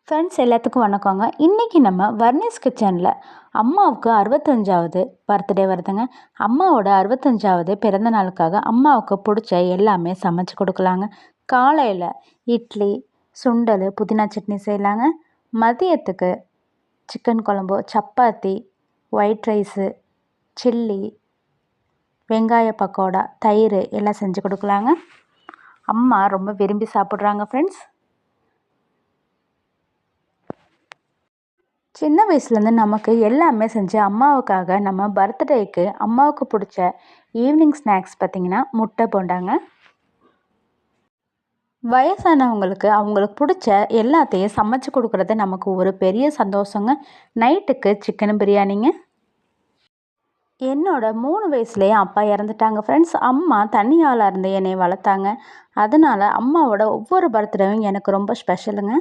Friends எல்லாத்துக்கும் வணக்கங்க. இன்றைக்கி நம்ம வர்னிஸ் கிச்சனில் அம்மாவுக்கு 65வது பர்த்டே வருதுங்க. அம்மாவோட 65வது பிறந்த நாளுக்காக அம்மாவுக்கு பிடிச்ச எல்லாமே சமைச்சு கொடுக்கலாங்க. காலையில் இட்லி, சுண்டல், புதினா சட்னி செய்யலாங்க. மதியத்துக்கு சிக்கன் குழம்பு, சப்பாத்தி, ஒயிட் ரைஸு, சில்லி, வெங்காய பக்கோடா, தயிர் எல்லாம் செஞ்சு கொடுக்கலாங்க. அம்மா ரொம்ப விரும்பி சாப்பிட்றாங்க ஃப்ரெண்ட்ஸ். சின்ன வயசுலேருந்து நமக்கு எல்லாமே செஞ்சு அம்மாவுக்காக நம்ம பர்த்டேக்கு அம்மாவுக்கு பிடிச்ச ஈவினிங் ஸ்நாக்ஸ் பார்த்திங்கன்னா முட்டை போண்டாங்க. வயசானவங்களுக்கு அவங்களுக்கு பிடிச்ச எல்லாத்தையும் சமைச்சு கொடுக்குறது நமக்கு ஒரு பெரிய சந்தோஷங்க. நைட்டுக்கு சிக்கன் பிரியாணிங்க. என்னோட 3 வயசுலேயே அப்பா இறந்துட்டாங்க ஃப்ரெண்ட்ஸ். அம்மா தனியாளாக இருந்து என்னை வளர்த்தாங்க. அதனால் அம்மாவோட ஒவ்வொரு பர்த்டேவும் எனக்கு ரொம்ப ஸ்பெஷலுங்க.